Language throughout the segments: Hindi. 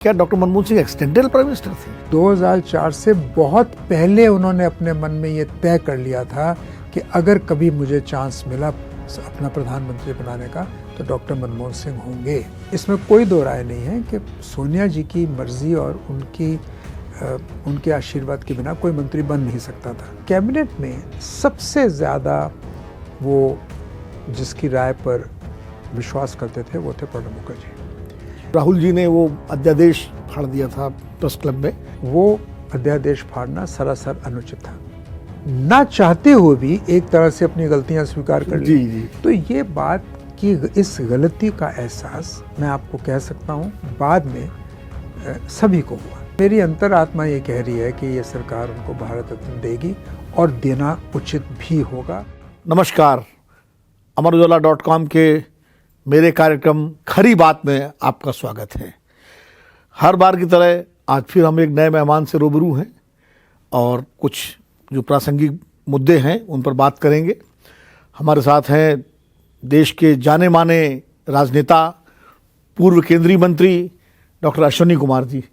क्या doctor Manmohan Singh accidental prime minister थे? 2004 से बहुत पहले उन्होंने अपने मन में ये तय कर लिया था कि अगर कभी मुझे चांस मिला अपना प्रधानमंत्री बनाने का तो डॉक्टर मनमोहन सिंह होंगे। इसमें कोई दो राय नहीं है कि सोनिया जी की मर्जी और उनके आशीर्वाद के बिना कोई मंत्री बन नहीं सकता था। कैबिनेट में सबसे ज़्यादा वो जिसकी राय पर विश्वास करते थे वो थे प्रणब मुखर्जी। राहुल जी ने वो अध्यादेश फाड़ दिया था प्रेस क्लब में। वो अध्यादेश फाड़ना सरासर अनुचित था। ना चाहते हुए भी एक तरह से अपनी गलतियां स्वीकार कर ली। जी। तो ये बात कि इस गलती का एहसास मैं आपको कह सकता हूँ बाद में सभी को हुआ। मेरी अंतरात्मा ये कह रही है कि ये सरकार उनको भारत रत्न देगी और देना उचित भी होगा। नमस्कार, अमरउजाला.com के मेरे कार्यक्रम खरी बात में आपका स्वागत है। हर बार की तरह आज फिर हम एक नए मेहमान से रूबरू हैं और कुछ जो प्रासंगिक मुद्दे हैं उन पर बात करेंगे। हमारे साथ हैं देश के जाने माने राजनेता, पूर्व केंद्रीय मंत्री डॉक्टर अश्विनी कुमार जी।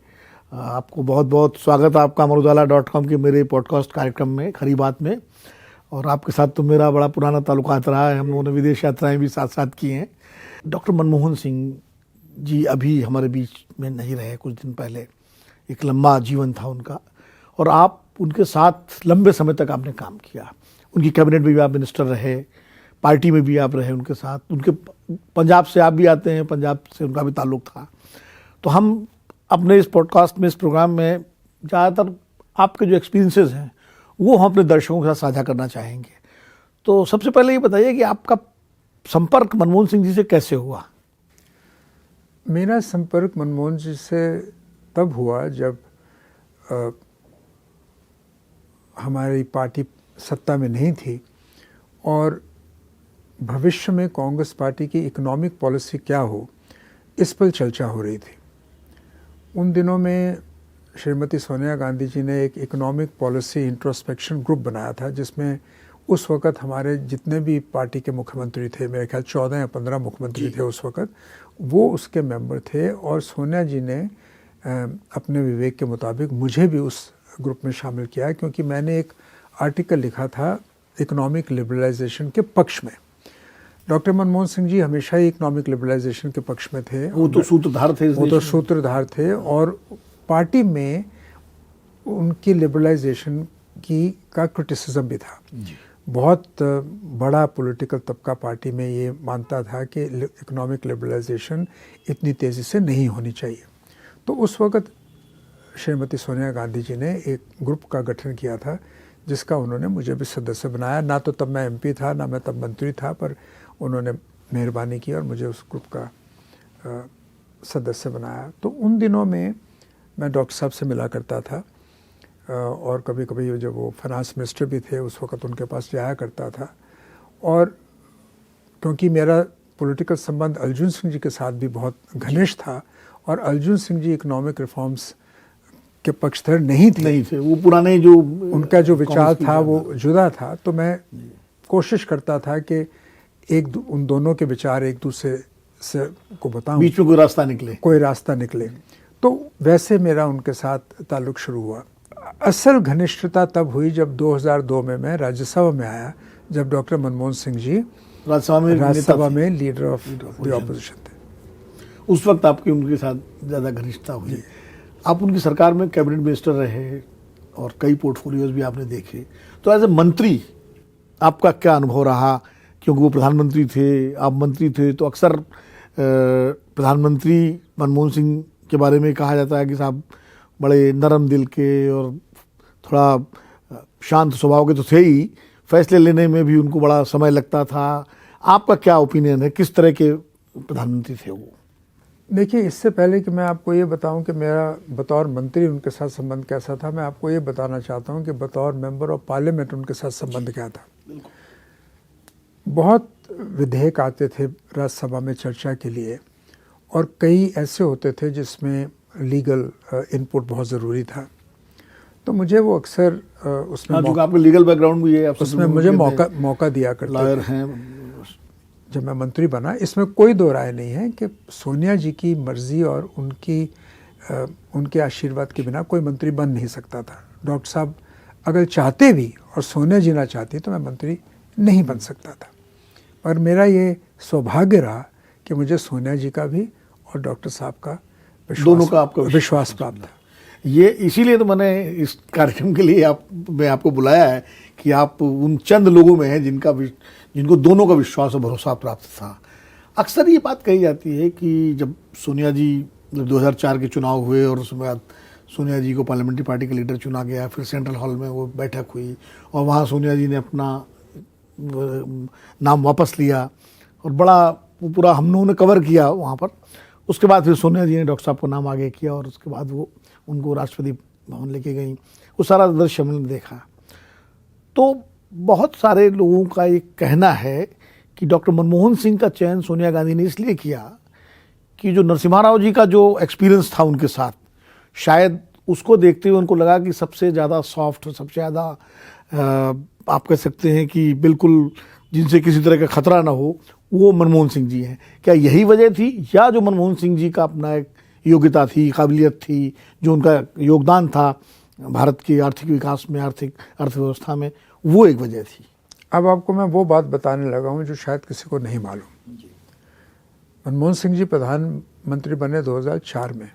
आपको बहुत बहुत स्वागत है आपका अमरउजाला.com के मेरे पॉडकास्ट कार्यक्रम में खरी बात में। और आपके साथ तो मेरा बड़ा पुराना ताल्लुकात रहा है, हम लोगों ने विदेश यात्राएं भी साथ साथ की हैं। डॉक्टर मनमोहन सिंह जी अभी हमारे बीच में नहीं रहे, कुछ दिन पहले। एक लंबा जीवन था उनका और आप उनके साथ लंबे समय तक आपने काम किया। उनकी कैबिनेट में भी आप मिनिस्टर रहे, पार्टी में भी आप रहे उनके साथ। उनके पंजाब से आप भी आते हैं, पंजाब से उनका भी ताल्लुक था। तो हम अपने इस पॉडकास्ट में, इस प्रोग्राम में ज़्यादातर आपके जो एक्सपीरियंसेस हैं वो हम अपने दर्शकों के साथ साझा करना चाहेंगे। तो सबसे पहले ये बताइए कि आपका संपर्क मनमोहन सिंह जी से कैसे हुआ? मेरा संपर्क मनमोहन जी से तब हुआ जब हमारी पार्टी सत्ता में नहीं थी और भविष्य में कांग्रेस पार्टी की इकोनॉमिक पॉलिसी क्या हो इस पर चर्चा हो रही थी। उन दिनों में श्रीमती सोनिया गांधी जी ने एक इकोनॉमिक पॉलिसी इंट्रोस्पेक्शन ग्रुप बनाया था, जिसमें उस वक़्त हमारे जितने भी पार्टी के मुख्यमंत्री थे, मेरे ख्याल 14 या 15 मुख्यमंत्री थे उस वक़्त, वो उसके मेंबर थे। और सोनिया जी ने अपने विवेक के मुताबिक मुझे भी उस ग्रुप में शामिल किया, क्योंकि मैंने एक आर्टिकल लिखा था इकोनॉमिक लिबरलाइजेशन के पक्ष में। डॉक्टर मनमोहन सिंह जी हमेशा ही इकोनॉमिक लिबरलाइजेशन के पक्ष में थे। वो तो सूत्रधार थे और पार्टी में उनकी लिबरलाइजेशन का क्रिटिसिज्म भी था। बहुत बड़ा पॉलिटिकल तबका पार्टी में ये मानता था कि इकोनॉमिक लिबरलाइजेशन इतनी तेज़ी से नहीं होनी चाहिए। तो उस वक़्त श्रीमती सोनिया गांधी जी ने एक ग्रुप का गठन किया था, जिसका उन्होंने मुझे भी सदस्य बनाया। ना तो तब मैं एमपी था, ना मैं तब मंत्री था, पर उन्होंने मेहरबानी की और मुझे उस ग्रुप का सदस्य बनाया। तो उन दिनों में मैं डॉक्टर साहब से मिला करता था और कभी कभी जब वो फाइनेंस मिनिस्टर भी थे उस वक़्त उनके पास जाया करता था। और क्योंकि मेरा पॉलिटिकल संबंध अर्जुन सिंह जी के साथ भी बहुत घनिष्ठ था और अर्जुन सिंह जी इकोनॉमिक रिफॉर्म्स के पक्षधर नहीं थे, वो पुराने जो उनका जो विचार था वो जुदा था। तो मैं कोशिश करता था कि उन दोनों के विचार एक दूसरे से को बताऊं, बीच में कोई रास्ता निकले। तो वैसे मेरा उनके साथ ताल्लुक़ शुरू हुआ। असल घनिष्ठता तब हुई जब 2002 में मैं राज्यसभा में आया, जब डॉक्टर मनमोहन सिंह जी राज्यसभा में लीडर ऑफ द ऑपोजिशन थे। उस वक्त आपकी उनके साथ ज़्यादा घनिष्ठता हुई। आप उनकी सरकार में कैबिनेट मिनिस्टर रहे और कई पोर्टफोलियोज भी आपने देखे। तो एज ए मंत्री आपका क्या अनुभव रहा? क्योंकि वो प्रधानमंत्री थे, आप मंत्री थे, तो अक्सर प्रधानमंत्री मनमोहन सिंह के बारे में कहा जाता है कि साहब बड़े नरम दिल के और थोड़ा शांत स्वभाव के तो थे ही, फैसले लेने में भी उनको बड़ा समय लगता था। आपका क्या ओपिनियन है, किस तरह के प्रधानमंत्री थे वो? देखिए, इससे पहले कि मैं आपको ये बताऊं कि मेरा बतौर मंत्री उनके साथ संबंध कैसा था, मैं आपको ये बताना चाहता हूं कि बतौर मेंबर ऑफ पार्लियामेंट उनके साथ संबंध क्या था। बहुत विधेयक आते थे राज्यसभा में चर्चा के लिए और कई ऐसे होते थे जिसमें लीगल इनपुट बहुत ज़रूरी था। तो मुझे वो अक्सर उसमें आपका लीगल बैकग्राउंड भी है, उसमें मुझे मौका दिया करते लॉयर हैं। जब मैं मंत्री बना, इसमें कोई दो राय नहीं है कि सोनिया जी की मर्जी और उनकी उनके आशीर्वाद के बिना कोई मंत्री बन नहीं सकता था। डॉक्टर साहब अगर चाहते भी और सोनिया जी ना चाहती तो मैं मंत्री नहीं बन सकता था। पर मेरा ये सौभाग्य रहा कि मुझे सोनिया जी का भी और डॉक्टर साहब का दोनों का आपका विश्वास प्राप्त था। ये इसीलिए तो मैंने इस कार्यक्रम के लिए मैं आपको बुलाया है कि आप उन चंद लोगों में हैं जिनको दोनों का विश्वास और भरोसा प्राप्त था। अक्सर ये बात कही जाती है कि जब सोनिया जी 2004 के चुनाव हुए और उसके बाद सोनिया जी को पार्लियामेंट्री पार्टी का लीडर चुना गया, फिर सेंट्रल हॉल में वो बैठक हुई और वहाँ सोनिया जी ने अपना नाम वापस लिया और बड़ा पूरा हम लोगों ने कवर किया वहाँ पर। उसके बाद फिर सोनिया जी ने डॉक्टर साहब को नाम आगे किया और उसके बाद वो उनको राष्ट्रपति भवन लेके गई। वो सारा दृश्य हमने देखा। तो बहुत सारे लोगों का ये कहना है कि डॉक्टर मनमोहन सिंह का चयन सोनिया गांधी ने इसलिए किया कि जो नरसिम्हा राव जी का जो एक्सपीरियंस था उनके साथ, शायद उसको देखते हुए उनको लगा कि सबसे ज़्यादा सॉफ्ट, सबसे ज़्यादा आप कह सकते हैं कि बिल्कुल जिनसे किसी तरह का खतरा ना हो, वो मनमोहन सिंह जी हैं। क्या यही वजह थी या जो मनमोहन सिंह जी का अपना एक योग्यता थी, काबिलियत थी, जो उनका योगदान था भारत के आर्थिक विकास में, अर्थव्यवस्था में, वो एक वजह थी? अब आपको मैं वो बात बताने लगा हूँ जो शायद किसी को नहीं मालूम। मनमोहन सिंह जी प्रधानमंत्री बने 2004 में।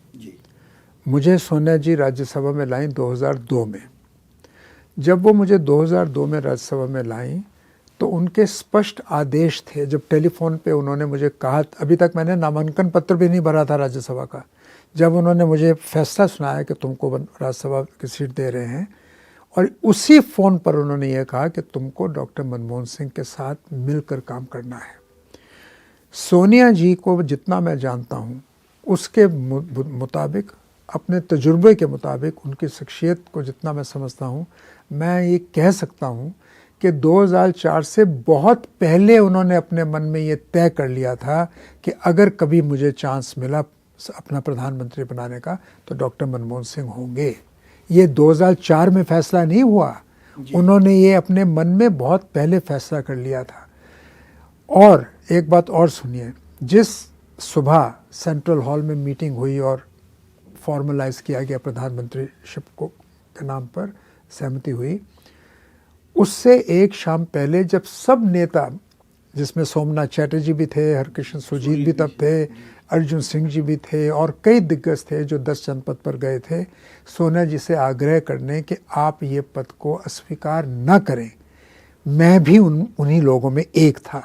मुझे सोनिया जी राज्यसभा में लाई 2002 में। जब वो मुझे 2002 में राज्यसभा में लाई तो उनके स्पष्ट आदेश थे। जब टेलीफोन पे उन्होंने मुझे कहा, अभी तक मैंने नामांकन पत्र भी नहीं भरा था राज्यसभा का, जब उन्होंने मुझे फैसला सुनाया कि तुमको राज्यसभा की सीट दे रहे हैं, और उसी फ़ोन पर उन्होंने ये कहा कि तुमको डॉक्टर मनमोहन सिंह के साथ मिलकर काम करना है। सोनिया जी को जितना मैं जानता हूँ उसके मुताबिक, अपने तजुर्बे के मुताबिक, उनकी शख्सियत को जितना मैं समझता हूँ, मैं ये कह सकता हूँ कि 2004 से बहुत पहले उन्होंने अपने मन में ये तय कर लिया था कि अगर कभी मुझे चांस मिला अपना प्रधानमंत्री बनाने का तो डॉक्टर मनमोहन सिंह होंगे। ये 2004 में फैसला नहीं हुआ, उन्होंने ये अपने मन में बहुत पहले फैसला कर लिया था। और एक बात और सुनिए, जिस सुबह सेंट्रल हॉल में मीटिंग हुई और फॉर्मलाइज किया गया प्रधानमंत्रीशिप को के नाम पर सहमति हुई, उससे एक शाम पहले जब सब नेता, जिसमें सोमनाथ चैटर्जी भी थे, हरकिशन सुरजीत भी तब थे, अर्जुन सिंह जी भी थे और कई दिग्गज थे जो 10 जनपद पर गए थे सोनिया जी से आग्रह करने कि आप ये पद को अस्वीकार न करें, मैं भी उन्हीं लोगों में एक था।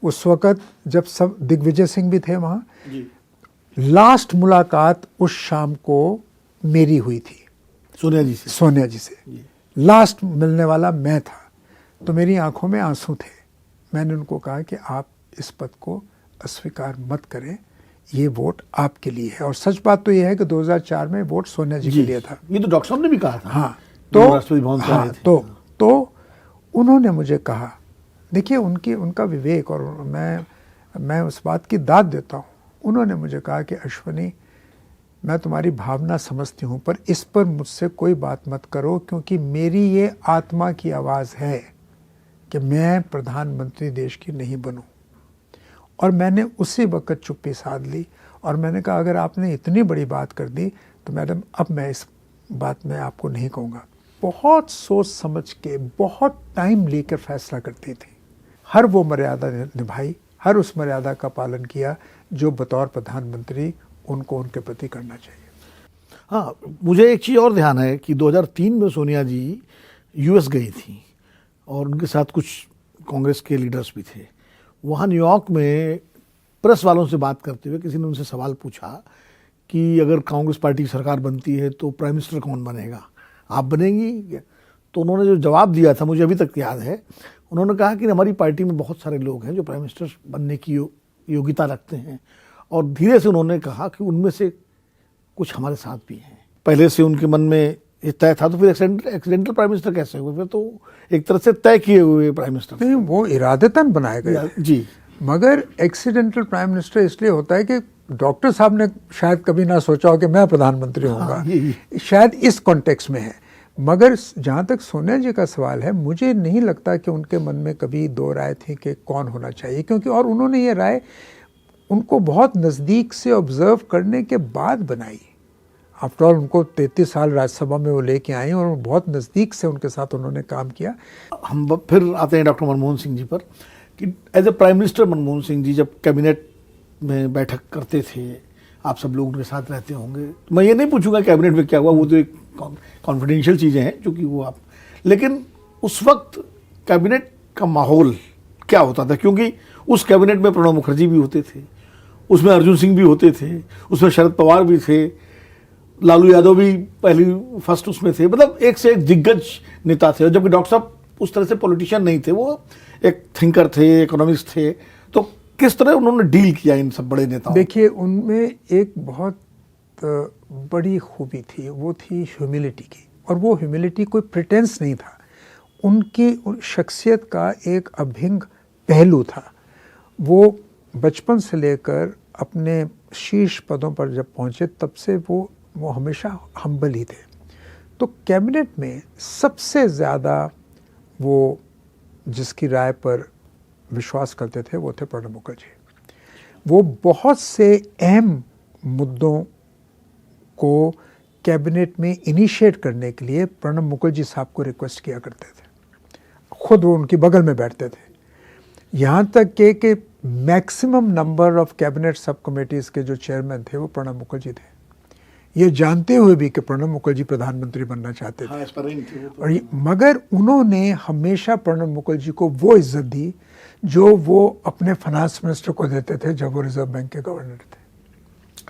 उस वक़्त जब सब, दिग्विजय सिंह भी थे वहाँ, लास्ट मुलाकात उस शाम को मेरी हुई थी सोनिया जी से। लास्ट मिलने वाला मैं था, तो मेरी आंखों में आंसू थे। मैंने उनको कहा कि आप इस पद को अस्वीकार मत करें, ये वोट आपके लिए है। और सच बात तो ये है कि 2004 में वोट सोनिया जी के लिए था। ये तो डॉक्टर साहब ने भी कहा था। हाँ, तो उन्होंने मुझे कहा, देखिए उनका विवेक, और मैं उस बात की दाद देता हूँ। उन्होंने मुझे कहा कि अश्वनी, मैं तुम्हारी भावना समझती हूँ, पर इस पर मुझसे कोई बात मत करो, क्योंकि मेरी ये आत्मा की आवाज़ है कि मैं प्रधानमंत्री देश की नहीं बनूं। और मैंने उसी वक्त चुप्पी साध ली और मैंने कहा, अगर आपने इतनी बड़ी बात कर दी तो मैडम अब मैं इस बात में आपको नहीं कहूँगा। बहुत सोच समझ के, बहुत टाइम लेकर फैसला करती थी। हर वो मर्यादा निभाई, हर उस मर्यादा का पालन किया जो बतौर प्रधानमंत्री उनको उनके प्रति करना चाहिए। हाँ, मुझे एक चीज़ और ध्यान है कि 2003 में सोनिया जी यूएस गई थी और उनके साथ कुछ कांग्रेस के लीडर्स भी थे। वहाँ न्यूयॉर्क में प्रेस वालों से बात करते हुए किसी ने उनसे सवाल पूछा कि अगर कांग्रेस पार्टी की सरकार बनती है तो प्राइम मिनिस्टर कौन बनेगा, आप बनेंगी? तो उन्होंने जो जवाब दिया था मुझे अभी तक याद है। उन्होंने कहा कि हमारी पार्टी में बहुत सारे लोग हैं जो प्राइम मिनिस्टर बनने की योग्यता रखते हैं, और धीरे से उन्होंने कहा कि उनमें से कुछ हमारे साथ भी हैं। पहले से उनके मन में ये तय था, तो फिर एक्सीडेंटल प्राइम मिनिस्टर कैसे हुए? फिर तो एक तरह से तय किए हुए प्राइम मिनिस्टर। नहीं, वो इरादतन बनाए गए जी, मगर एक्सीडेंटल प्राइम मिनिस्टर इसलिए होता है कि डॉक्टर साहब ने शायद कभी ना सोचा हो कि मैं प्रधानमंत्री होऊंगा। शायद इस कॉन्टेक्स्ट में है। मगर जहाँ तक सोनिया जी का सवाल है, मुझे नहीं लगता कि उनके मन में कभी दो राय थी कि कौन होना चाहिए, क्योंकि और उन्होंने ये राय उनको बहुत नज़दीक से ऑब्जर्व करने के बाद बनाई। आफ्टर ऑल उनको 33 साल राज्यसभा में वो लेके आए और बहुत नज़दीक से उनके साथ उन्होंने काम किया। हम फिर आते हैं डॉक्टर मनमोहन सिंह जी पर कि as a prime minister Manmohan Singh ji जब कैबिनेट में बैठक करते थे, आप सब लोग उनके साथ रहते होंगे, तो मैं ये नहीं पूछूंगा कैबिनेट में क्या हुआ, वो तो एक कॉन्फिडेंशियल चीज़ें हैं क्योंकि वो आप, लेकिन उस वक्त कैबिनेट का माहौल क्या होता था? क्योंकि उस कैबिनेट में प्रणब मुखर्जी भी होते थे, उसमें अर्जुन सिंह भी होते थे, उसमें शरद पवार भी थे, लालू यादव भी पहली फर्स्ट उसमें थे, मतलब एक से एक दिग्गज नेता थे। जबकि डॉक्टर साहब उस तरह से पॉलिटिशियन नहीं थे, वो एक थिंकर थे, इकोनॉमिस्ट थे। तो किस तरह उन्होंने डील किया इन सब बड़े नेताओं? देखिए, उनमें एक बहुत बड़ी खूबी थी, वो थी ह्यूमिलिटी की। और वो ह्यूमिलिटी कोई प्रिटेंस नहीं था, उनकी शख्सियत का एक अभिन्न पहलू था। वो बचपन से लेकर अपने शीर्ष पदों पर जब पहुंचे तब से वो हमेशा हम्बल ही थे। तो कैबिनेट में सबसे ज़्यादा वो जिसकी राय पर विश्वास करते थे वो थे प्रणब मुखर्जी। वो बहुत से अहम मुद्दों को कैबिनेट में इनिशिएट करने के लिए प्रणब मुखर्जी साहब को रिक्वेस्ट किया करते थे, खुद वो उनकी बगल में बैठते थे। यहाँ तक कि maximum number of cabinet sub committees के जो चेयरमैन थे वो प्रणब मुखर्जी थे, ये जानते हुए भी कि प्रणब मुखर्जी प्रधानमंत्री बनना चाहते थे। और मगर उन्होंने हमेशा प्रणब मुखर्जी को वो इज्जत दी जो वो अपने फाइनेंस मिनिस्टर को देते थे जब वो रिजर्व बैंक के गवर्नर थे।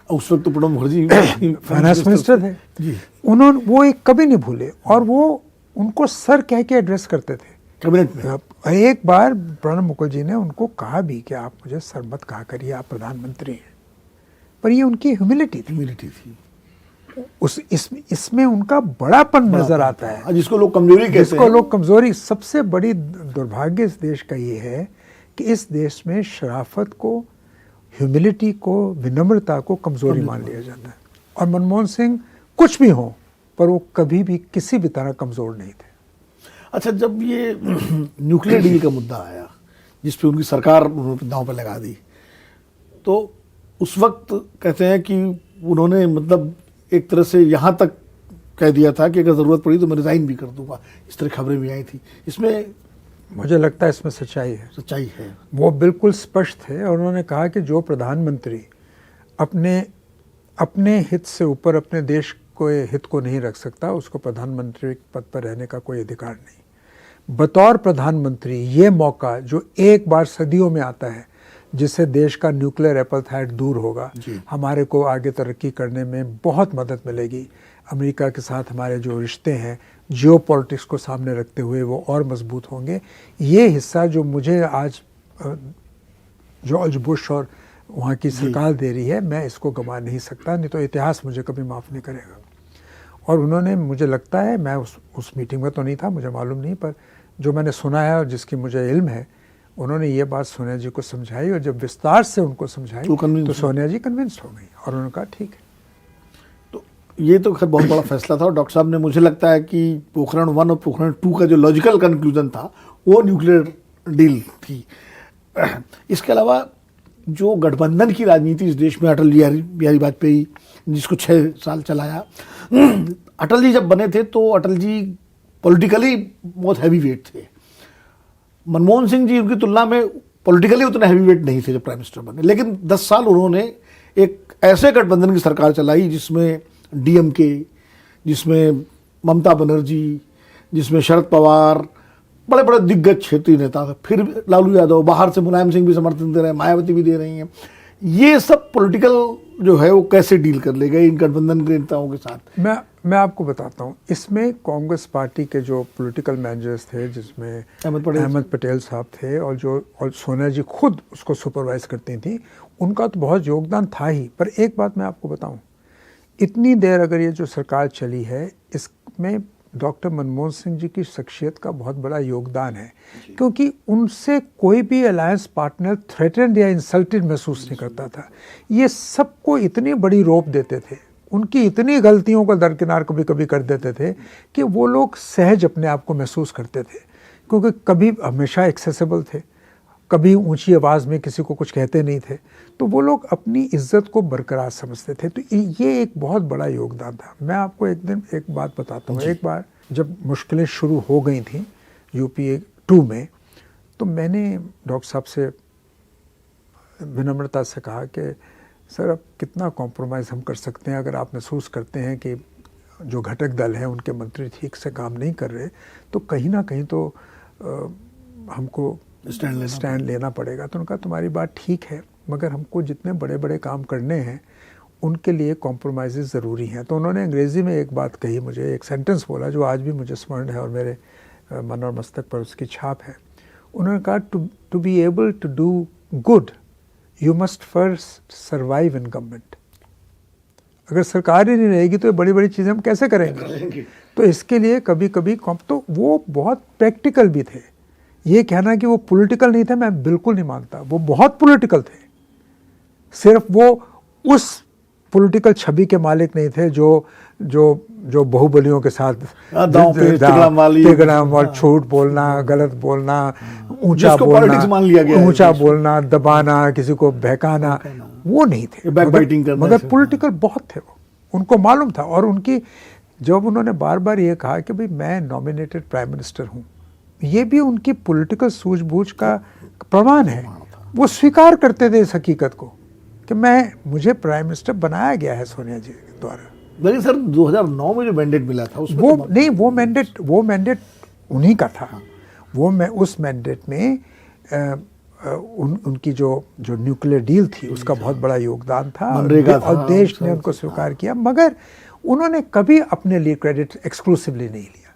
उस वक्त तो प्रणब मुखर्जी फाइनेंस मिनिस्टर थे जी। उन्होंने वो एक कभी नहीं भूले और वो उनको सर कह के एड्रेस करते थे कैबिनेट में। एक बार प्रणब मुखर्जी ने उनको कहा भी कि आप मुझे सर मत कहा करिए, आप प्रधानमंत्री हैं। पर ये उनकी ह्यूमिलिटी थी। इसमें उनका बड़ापन नजर आता है, जिसको लोग कमजोरी कहते हैं। जिसको लोग कमजोरी, सबसे बड़ी दुर्भाग्य इस देश का ये है कि इस देश में शराफत को, ह्यूमिलिटी को, विनम्रता को कमजोरी मान लिया जाता है। और मनमोहन सिंह कुछ भी हो पर वो कभी भी किसी भी तरह कमजोर नहीं थे। अच्छा, जब ये न्यूक्लियर डील का मुद्दा आया जिस पे उनकी सरकार उन्होंने दांव पे लगा दी, तो उस वक्त कहते हैं कि उन्होंने मतलब एक तरह से यहाँ तक कह दिया था कि अगर ज़रूरत पड़ी तो मैं रिज़ाइन भी कर दूंगा, इस तरह खबरें भी आई थी। इसमें मुझे लगता है इसमें सच्चाई है। वो बिल्कुल स्पष्ट थे और उन्होंने कहा कि जो प्रधानमंत्री अपने हित से ऊपर अपने देश को हित को नहीं रख सकता, उसको प्रधानमंत्री पद पर रहने का कोई अधिकार नहीं। बतौर प्रधानमंत्री ये मौका जो एक बार सदियों में आता है, जिससे देश का न्यूक्लियर एपलथाइट दूर होगा, हमारे को आगे तरक्की करने में बहुत मदद मिलेगी। अमेरिका के साथ हमारे जो रिश्ते हैं जियोपॉलिटिक्स को सामने रखते हुए वो और मजबूत होंगे। ये हिस्सा जो मुझे आज जॉर्ज बुश और वहाँ की सरकार दे रही है, मैं इसको गंवा नहीं सकता, नहीं तो इतिहास मुझे कभी माफ़ नहीं करेगा। और उन्होंने, मुझे लगता है, मैं उस मीटिंग में तो नहीं था, मुझे मालूम नहीं, पर जो मैंने सुना है और जिसकी मुझे इल्म है, उन्होंने ये बात सोनिया जी को समझाई और जब विस्तार से उनको समझाई तो सोनिया जी कन्विंस्ड हो गई और उन्होंने कहा ठीक है। तो ये तो खैर बहुत बड़ा फैसला था और डॉक्टर साहब ने, मुझे लगता है कि पोखरण 1 और पोखरण 2 का जो लॉजिकल कंक्लूजन था वो न्यूक्लियर डील थी। इसके अलावा जो गठबंधन की राजनीति इस देश में अटल बिहारी वाजपेयी जिसको 6 साल चलाया, अटल जी जब बने थे तो अटल जी पॉलिटिकली बहुत हैवी वेट थे। मनमोहन सिंह जी उनकी तुलना में पॉलिटिकली उतने हैवी वेट नहीं थे जब प्राइम मिनिस्टर बने, लेकिन 10 साल उन्होंने एक ऐसे गठबंधन की सरकार चलाई जिसमें डीएमके, जिसमें ममता बनर्जी, जिसमें शरद पवार, बड़े बड़े दिग्गज क्षेत्रीय नेता थे। फिर लालू यादव, बाहर से मुलायम सिंह भी समर्थन दे रहे हैं, मायावती भी दे रही हैं। ये सब पॉलिटिकल जो है वो कैसे डील कर ले गए इन गठबंधन के नेताओं के साथ? मैं आपको बताता हूँ। इसमें कांग्रेस पार्टी के जो पॉलिटिकल मैनेजर्स थे, जिसमें अहमद पटेल साहब थे और सोनिया जी खुद उसको सुपरवाइज करती थी, उनका तो बहुत योगदान था ही। पर एक बात मैं आपको बताऊँ, इतनी देर अगर ये जो सरकार चली है, इसमें डॉक्टर मनमोहन सिंह जी की शख्सियत का बहुत बड़ा योगदान है, क्योंकि उनसे कोई भी अलायंस पार्टनर थ्रेटेंड या इंसल्टेड महसूस नहीं करता था। ये सबको इतनी बड़ी रोप देते थे, उनकी इतनी गलतियों को दरकिनार कभी कभी कर देते थे कि वो लोग सहज अपने आप को महसूस करते थे, क्योंकि कभी हमेशा एक्सेसिबल थे। कभी ऊंची आवाज़ में किसी को कुछ कहते नहीं थे। तो वो लोग अपनी इज्जत को बरकरार समझते थे। तो ये एक बहुत बड़ा योगदान था। मैं आपको एक बात बताता हूँ। एक बार जब मुश्किलें शुरू हो गई थी यूपीए 2 में, तो मैंने डॉक्टर साहब से विनम्रता से कहा कि सर अब कितना कॉम्प्रोमाइज़ हम कर सकते हैं। अगर आप महसूस करते हैं कि जो घटक दल हैं उनके मंत्री ठीक से काम नहीं कर रहे, तो कहीं ना कहीं तो हमको स्टैंड लेना पड़ेगा। तो उनका तुम्हारी बात ठीक है, मगर हमको जितने बड़े बड़े काम करने हैं उनके लिए कॉम्प्रोमाइज़ ज़रूरी हैं। तो उन्होंने अंग्रेज़ी में एक बात कही, मुझे एक सेंटेंस बोला जो आज भी मुझे स्मरण है और मेरे मन और मस्तक पर उसकी छाप है। उन्होंने कहा to be able to do good you must first survive in government. अगर सरकार ही नहीं रहेगी तो ये बड़ी बड़ी चीज़ें हम कैसे करेंगे। तो इसके लिए कभी कभी तो वो बहुत प्रैक्टिकल भी थे। ये कहना कि वो पॉलिटिकल नहीं थे, मैं बिल्कुल नहीं मानता। वो बहुत पॉलिटिकल थे, सिर्फ वो उस पॉलिटिकल छवि के मालिक नहीं थे जो बाहुबलियों के साथ तिगड़म और झूठ बोलना, गलत बोलना, ऊंचा बोलना, दबाना, किसी को बहकाना, वो नहीं थे। मगर पॉलिटिकल बहुत थे वो, उनको मालूम था। और उनकी जब उन्होंने बार बार ये कहा कि भाई मैं नॉमिनेटेड प्राइम मिनिस्टर हूँ, ये भी उनकी पॉलिटिकल सूझबूझ का प्रमाण है। वो स्वीकार करते थे इस हकीकत को कि मुझे प्राइम मिनिस्टर बनाया गया है सोनिया जी द्वारा। लेकिन सर 2009 में जो मैंडेट मिला था उसमें वो मैंडेट उन्हीं का था। उस मैंडेट में उनकी जो न्यूक्लियर डील थी उसका बहुत बड़ा योगदान था और देश ने उनको स्वीकार किया। मगर उन्होंने कभी अपने लिए क्रेडिट एक्सक्लूसिवली नहीं लिया।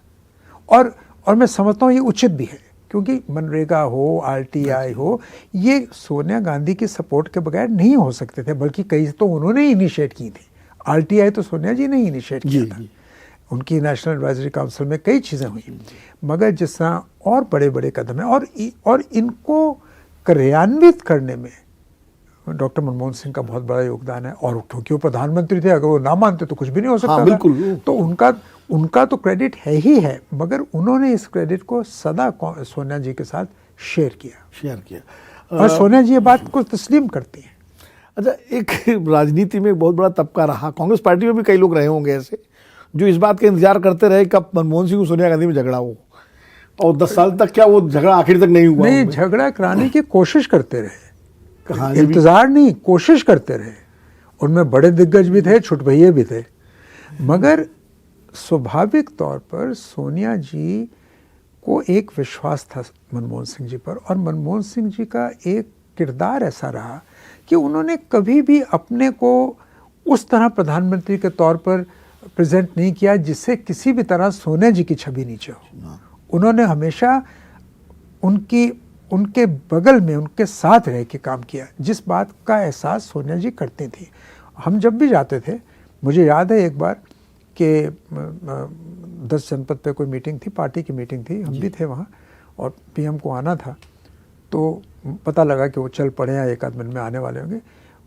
और मैं समझता हूँ ये उचित भी है, क्योंकि मनरेगा हो, आरटीआई हो, ये सोनिया गांधी की सपोर्ट के बगैर नहीं हो सकते थे, बल्कि कई तो उन्होंने इनिशिएट की थी। आरटीआई तो सोनिया जी ने इनिशिएट किया था। उनकी नेशनल एडवाइजरी काउंसिल में कई चीज़ें हुई, मगर जिस तरह और बड़े बड़े कदम हैं और इनको क्रियान्वित करने में डॉक्टर मनमोहन सिंह का बहुत बड़ा योगदान है। और क्योंकि वो प्रधानमंत्री थे, अगर वो ना मानते तो कुछ भी नहीं हो सकता। बिल्कुल। तो उनका तो क्रेडिट है ही है, मगर उन्होंने इस क्रेडिट को सदा सोनिया जी के साथ शेयर किया। और सोनिया जी ये बात को तस्लीम करती हैं। अच्छा, एक राजनीति में बहुत बड़ा तबका रहा, कांग्रेस पार्टी में भी कई लोग रहे होंगे ऐसे, जो इस बात का इंतजार करते रहे कब मनमोहन सिंह और सोनिया गांधी में झगड़ा हो, और 10 साल तक क्या वो झगड़ा आखिर तक नहीं हुआ? नहीं, झगड़ा कराने की कोशिश करते रहे, इंतजार नहीं, कोशिश करते रहे। उनमें बड़े दिग्गज भी थे, छुटभइये भी थे, मगर स्वाभाविक तौर पर सोनिया जी को एक विश्वास था मनमोहन सिंह जी पर। और मनमोहन सिंह जी का एक किरदार ऐसा रहा कि उन्होंने कभी भी अपने को उस तरह प्रधानमंत्री के तौर पर प्रेजेंट नहीं किया जिससे किसी भी तरह सोनिया जी की छवि नीचे हो। उन्होंने हमेशा उनके बगल में, उनके साथ रह के काम किया, जिस बात का एहसास सोनिया जी करती थी। हम जब भी जाते थे, मुझे याद है एक बार कि 10 जनपद पे कोई मीटिंग थी, पार्टी की मीटिंग थी, हम भी थे वहाँ, और पीएम को आना था। तो पता लगा कि वो चल पड़े हैं, एक आध मिनट में आने वाले होंगे।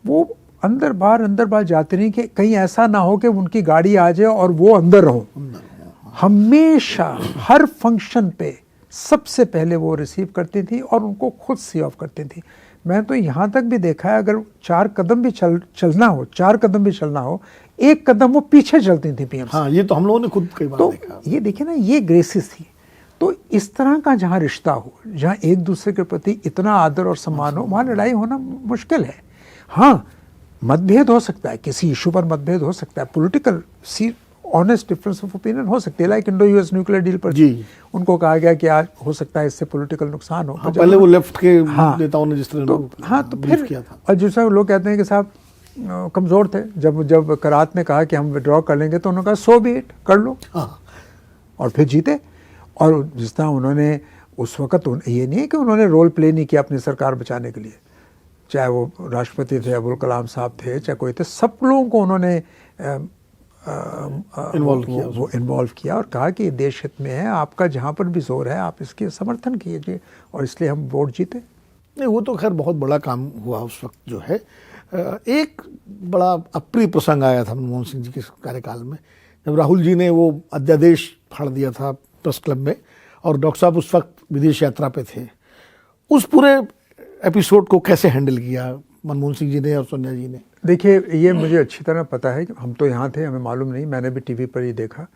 वो अंदर बाहर जाते नहीं कि कहीं ऐसा ना हो कि उनकी गाड़ी आ जाए और वो अंदर रहो। हमेशा हर फंक्शन पे सबसे पहले वो रिसीव करती थी और उनको खुद सी ऑफ करती थी। मैं तो यहाँ तक भी देखा है, अगर 4 कदम भी चलना हो, 1 कदम वो पीछे चलती थी पीएम से। हाँ, ये तो हम लोगों ने खुद कई बार देखा। ये देखिए ना, ये ग्रेसेस थी। तो इस तरह का जहाँ रिश्ता हो, जहाँ एक दूसरे के प्रति इतना आदर और सम्मान हो, वहाँ लड़ाई होना मुश्किल है। हाँ, मतभेद हो सकता है, किसी इशू पर मतभेद हो सकता है, political honest difference of opinion हो सकती है। Like Indo US nuclear deal पर उनको कहा गया कि आज हो सकता है इससे पॉलिटिकल नुकसान हो। पहले वो लेफ्ट के नेताओं ने जिस तरह तो फिर किया था। और दूसरा लोग कहते हैं कि साहब कमज़ोर थे, जब करात ने कहा कि हम विड्रॉ कर लेंगे तो उन्होंने कहा सो बी इट, कर लो। और फिर जीते। और जिस तरह उन्होंने उस वक़्त, ये नहीं है कि उन्होंने रोल प्ले नहीं किया अपनी सरकार बचाने के लिए, चाहे वो राष्ट्रपति थे, अबुल कलाम साहब थे, चाहे कोई थे, सब लोगों को उन्होंने इन्वॉल्व किया और कहा कि देश हित में है, आपका जहाँ पर भी जोर है आप इसके समर्थन कीजिए, और इसलिए हम वोट जीते। नहीं, वो तो खैर बहुत बड़ा काम हुआ उस वक्त जो है। एक बड़ा अप्रिय प्रसंग आया था मनमोहन सिंह जी के कार्यकाल में, जब राहुल जी ने वो अध्यादेश फाड़ दिया था प्रेस क्लब में, और डॉक्टर साहब उस वक्त विदेश यात्रा पे थे। उस पूरे एपिसोड को कैसे हैंडल किया मनमोहन सिंह जी ने और सोनिया जी ने? देखिए, ये मुझे अच्छी तरह पता है कि हम तो यहाँ थे, हमें मालूम नहीं, मैंने भी टीवी पर ही देखा।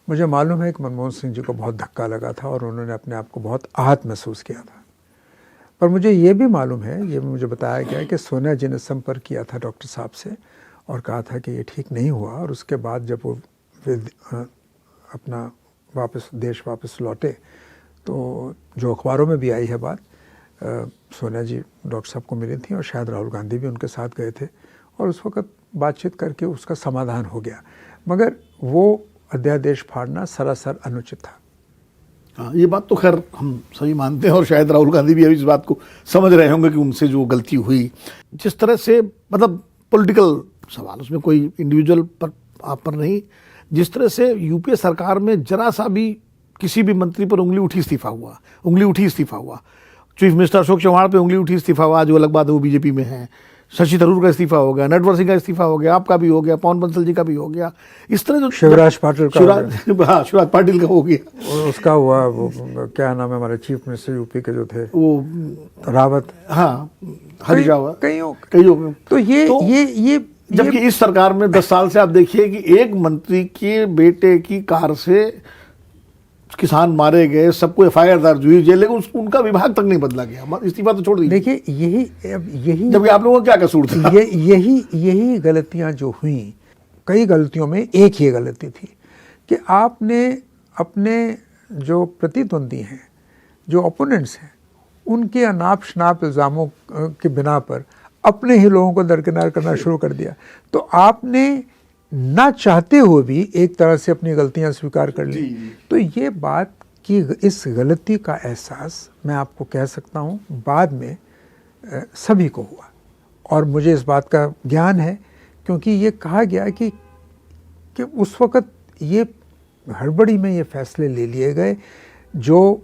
मुझे मालूम है कि मनमोहन सिंह जी को बहुत धक्का लगा था और उन्होंने अपने आप को बहुत आहत महसूस किया था। पर मुझे ये भी मालूम है, ये मुझे बताया गया कि सोनिया जी ने संपर्क किया था डॉक्टर साहब से और कहा था कि ये ठीक नहीं हुआ, और उसके बाद जब वो अपना देश वापस लौटे तो जो अखबारों में भी आई है बात, सोनिया जी डॉक्टर साहब को मिली थी और शायद राहुल गांधी भी उनके साथ गए थे और उस वक़्त बातचीत करके उसका समाधान हो गया। मगर वो अध्यादेश फाड़ना सरासर अनुचित था। हाँ, ये बात तो खैर हम सभी मानते हैं और शायद राहुल गांधी भी अभी इस बात को समझ रहे होंगे कि उनसे जो गलती हुई, जिस तरह से मतलब पॉलिटिकल सवाल, उसमें कोई इंडिविजुअल पर आप पर नहीं, जिस तरह से यूपीए सरकार में जरा सा भी किसी भी मंत्री पर उंगली उठी इस्तीफा हुआ, चीफ मिनिस्टर अशोक चौहान पे उंगली उठी इस्तीफा हुआ, जो अलग बात है वो बीजेपी में है, शशि थरूर का इस्तीफा हो गया, नटवर सिंह का इस्तीफा हो गया, आपका भी हो गया, पवन बंसल जी का भी हो गया, इस तरह जो शिवराज पाटिल का हो गया, और उसका हुआ, वो क्या नाम है हमारे चीफ मिनिस्टर यूपी के जो थे, वो रावत, हाँ हरीश रावत, कईयों। तो ये जबकि इस सरकार में 10 साल से आप देखिए कि एक मंत्री के बेटे की कार से किसान मारे गए, सबको एफआईआर दर्ज हुई, जेल, लेकिन उनका विभाग तक नहीं बदला गया, इस्तीफा तो छोड़ दीजिए। देखिए, यही जबकि आप लोगों का क्या कसूर था? यही गलतियां जो हुई, कई गलतियों में एक ही गलती थी कि आपने अपने जो प्रतिद्वंदी हैं, जो ओपोनेंट्स हैं, उनके अनाप शनाप इल्ज़ामों के बिना पर अपने ही लोगों को दरकिनार करना शुरू कर दिया। तो आपने ना चाहते हुए भी एक तरह से अपनी गलतियां स्वीकार कर ली। तो ये बात कि इस गलती का एहसास मैं आपको कह सकता हूँ बाद में सभी को हुआ, और मुझे इस बात का ज्ञान है क्योंकि ये कहा गया कि उस वक़्त ये हड़बड़ी में ये फैसले ले लिए गए जो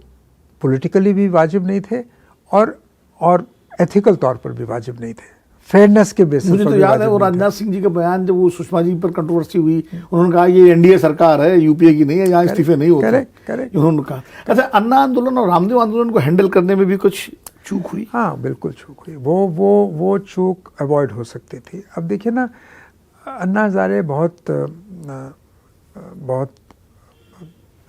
पॉलिटिकली भी वाजिब नहीं थे और एथिकल तौर पर भी वाजिब नहीं थे, फेयरनेस के बेसिस पर। मुझे तो याद है वो राजनाथ सिंह जी का बयान, जब वो सुषमा जी पर कंट्रोवर्सी हुई, उन्होंने कहा ये एनडीए सरकार है, यूपीए की नहीं है, यहाँ इस्तीफे नहीं होते। करेक्ट। उन्होंने कहा। अच्छा, अन्ना आंदोलन और रामदेव आंदोलन को हैंडल करने में भी कुछ चूक हुई? हाँ, बिल्कुल चूक हुई। वो चूक अवॉइड हो सकती थी। अब देखिए ना, अन्ना हज़ारे बहुत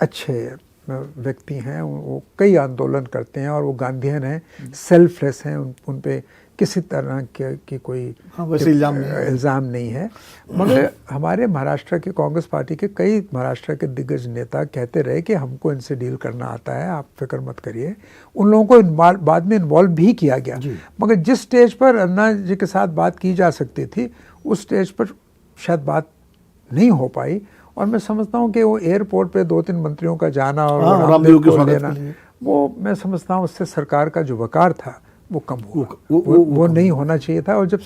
अच्छे व्यक्ति हैं, वो कई आंदोलन करते हैं और वो गांधीयन हैं, सेल्फलेस हैं, उन पे किसी तरह की कोई इल्ज़ाम नहीं है। मगर हमारे महाराष्ट्र के कांग्रेस पार्टी के कई महाराष्ट्र के दिग्गज नेता कहते रहे कि हमको इनसे डील करना आता है, आप फिक्र मत करिए। उन लोगों को बाद में इन्वॉल्व भी किया गया, मगर जिस स्टेज पर अन्ना जी के साथ बात की जा सकती थी उस स्टेज पर शायद बात नहीं हो पाई। और मैं समझता हूँ कि वो एयरपोर्ट पे 2-3 मंत्रियों का जाना और रामदेव को लेना, वो मैं समझता हूँ उससे सरकार का जो वकार था वो कम हुआ। वो नहीं होना चाहिए था। और जब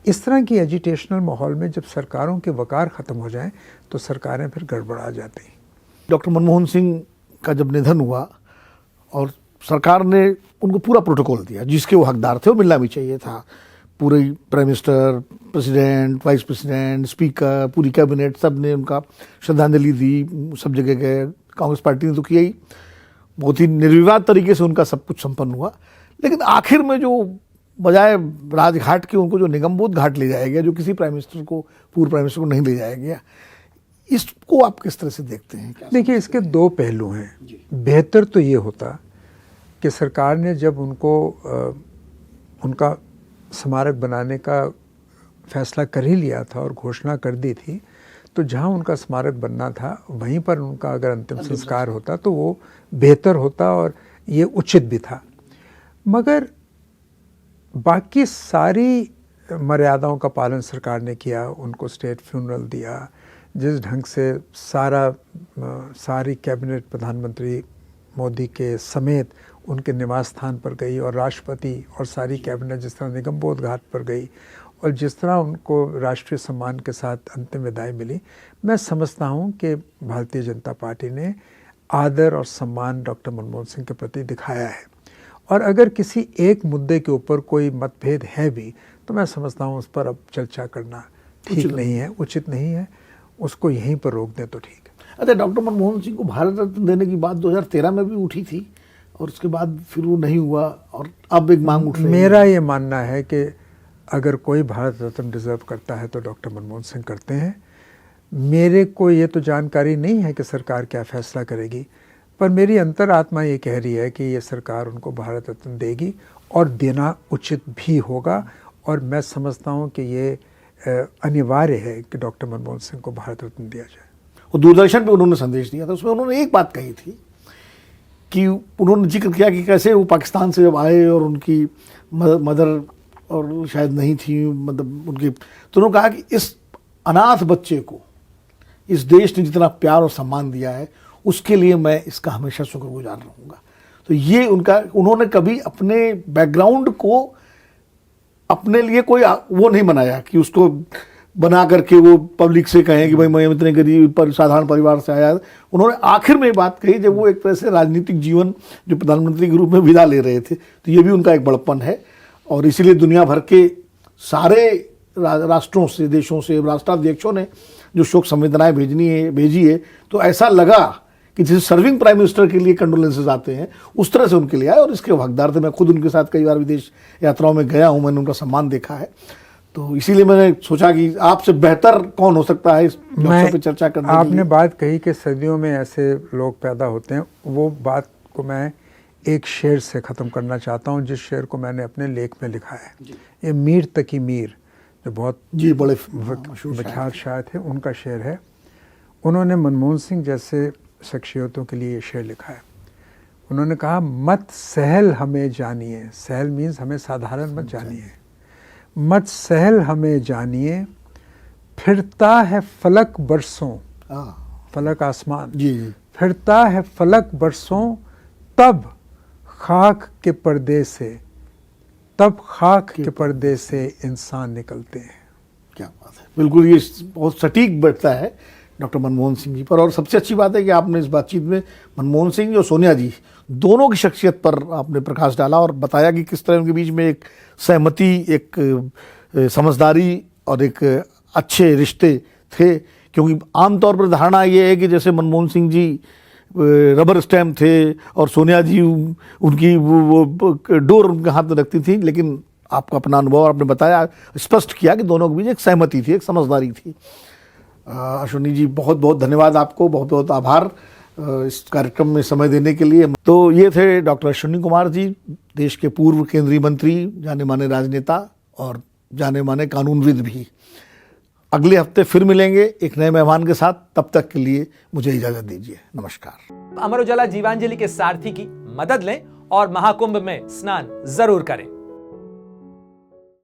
इस तरह की एजिटेशनल माहौल में जब सरकारों के वकार ख़त्म हो जाएं तो सरकारें फिर गड़बड़ा जाती हैं। डॉक्टर मनमोहन सिंह का जब निधन हुआ और सरकार ने उनको पूरा प्रोटोकॉल दिया जिसके वो हकदार थे, वो मिलना भी चाहिए था, पूरे prime minister, president, vice president, speaker, पूरी कैबिनेट, सब ने उनका श्रद्धांजलि दी, सब जगह गए। कांग्रेस पार्टी ने तो किया ही, बहुत ही निर्विवाद तरीके से उनका सब कुछ संपन्न हुआ। लेकिन आखिर में जो बजाय राजघाट के उनको जो निगमबोध घाट ले जाया गया, जो किसी प्राइम मिनिस्टर को, पूर्व प्राइम मिनिस्टर को नहीं ले जाया गया, इसको आप किस तरह से देखते हैं? देखिए, इसके 2 पहलू हैं। बेहतर तो ये होता कि सरकार ने जब उनका स्मारक बनाने का फैसला कर ही लिया था और घोषणा कर दी थी, तो जहाँ उनका स्मारक बनना था वहीं पर उनका अगर अंतिम संस्कार होता तो वो बेहतर होता और ये उचित भी था। मगर बाकी सारी मर्यादाओं का पालन सरकार ने किया, उनको स्टेट फ्यूनरल दिया, जिस ढंग से सारी कैबिनेट प्रधानमंत्री मोदी के समेत उनके निवास स्थान पर गई और राष्ट्रपति और सारी कैबिनेट जिस तरह निगमबोध घाट पर गई और जिस तरह उनको राष्ट्रीय सम्मान के साथ अंतिम विदाई मिली, मैं समझता हूँ कि भारतीय जनता पार्टी ने आदर और सम्मान डॉक्टर मनमोहन सिंह के प्रति दिखाया है। और अगर किसी एक मुद्दे के ऊपर कोई मतभेद है भी तो मैं समझता हूँ उस पर अब चर्चा करना ठीक नहीं है, उचित नहीं है, उसको यहीं पर रोक दें तो ठीक है। अच्छा, डॉक्टर मनमोहन सिंह को भारत रत्न देने की बात 2013 में भी उठी थी, और उसके बाद फिर वो नहीं हुआ और अब एक मांग उठ रही है। मेरा ये मानना है कि अगर कोई भारत रत्न डिजर्व करता है तो डॉक्टर मनमोहन सिंह करते हैं। मेरे को ये तो जानकारी नहीं है कि सरकार क्या फैसला करेगी, पर मेरी अंतरात्मा ये कह रही है कि ये सरकार उनको भारत रत्न देगी और देना उचित भी होगा। और मैं समझता हूँ कि ये अनिवार्य है कि डॉक्टर मनमोहन सिंह को भारत रत्न दिया जाए। और दूरदर्शन पे उन्होंने संदेश दिया था, उसमें उन्होंने एक बात कही थी कि उन्होंने जिक्र किया कि कैसे वो पाकिस्तान से जब आए और उनकी मदर और शायद नहीं थी, मतलब उनकी, तो उन्होंने कहा कि इस अनाथ बच्चे को इस देश ने जितना प्यार और सम्मान दिया है उसके लिए मैं इसका हमेशा शुक्रगुजार रहूँगा। तो ये उन्होंने कभी अपने बैकग्राउंड को अपने लिए कोई वो नहीं बनाया कि उसको बना करके वो पब्लिक से कहें कि भाई मैं इतने गरीब पर साधारण परिवार से आया। उन्होंने आखिर में बात कही जब वो एक तरह से राजनीतिक जीवन जो प्रधानमंत्री के रूप में विदा ले रहे थे, तो ये भी उनका एक बड़प्पन है। और इसीलिए दुनिया भर के सारे राष्ट्रों से, देशों से राष्ट्राध्यक्षों ने जो शोक संवेदनाएं भेजी है, तो ऐसा लगा कि जैसे सर्विंग प्राइम मिनिस्टर के लिए कंडोलेंसेज आते हैं उस तरह से उनके लिए आए और इसके हकदार थे। मैं खुद उनके साथ कई बार विदेश यात्राओं में गया हूं, मैंने उनका सम्मान देखा है। तो इसीलिए मैंने सोचा कि आपसे बेहतर कौन हो सकता है इस विषय पे चर्चा करने के लिए। आपने बात कही कि सदियों में ऐसे लोग पैदा होते हैं, वो बात को मैं एक शेर से ख़त्म करना चाहता हूँ, जिस शेर को मैंने अपने लेख में लिखा है। ये मीर तकी मीर जो बहुत बड़े विख्यात शायर थे, उनका शेर है। उन्होंने मनमोहन सिंह जैसे शख्सियतों के लिए ये शेर लिखा है। उन्होंने कहा, मत सहल हमें जानिए, सहल मीन्स हमें साधारण मत जानिए, मत सहल हमें जानिए, फिरता है फलक बरसों, फलक आसमान, फिरता है फलक बरसों, तब खाक के पर्दे से, तब खाक के पर्दे से इंसान निकलते हैं। क्या बात है, बिल्कुल ये बहुत सटीक बैठता है डॉक्टर मनमोहन सिंह जी पर। और सबसे अच्छी बात है कि आपने इस बातचीत में मनमोहन सिंह और सोनिया जी दोनों की शख्सियत पर आपने प्रकाश डाला और बताया कि किस तरह उनके बीच में एक सहमति, एक समझदारी और एक अच्छे रिश्ते थे। क्योंकि आमतौर पर धारणा ये है कि जैसे मनमोहन सिंह जी रबर स्टैम्प थे और सोनिया जी उनकी वो डोर उनके हाथ में रखती थी, लेकिन आपका अपना अनुभव आपने बताया, स्पष्ट किया कि दोनों के बीच एक सहमति थी, एक समझदारी थी। अश्विनी जी बहुत बहुत धन्यवाद आपको, बहुत बहुत आभार इस कार्यक्रम में समय देने के लिए। तो ये थे डॉक्टर अश्विनी कुमार जी, देश के पूर्व केंद्रीय मंत्री, जाने माने राजनेता और जाने माने कानूनविद भी। अगले हफ्ते फिर मिलेंगे एक नए मेहमान के साथ, तब तक के लिए मुझे इजाजत दीजिए, नमस्कार। अमर उजाला जीवांजलि के सारथी की मदद लें और महाकुंभ में स्नान जरूर करें।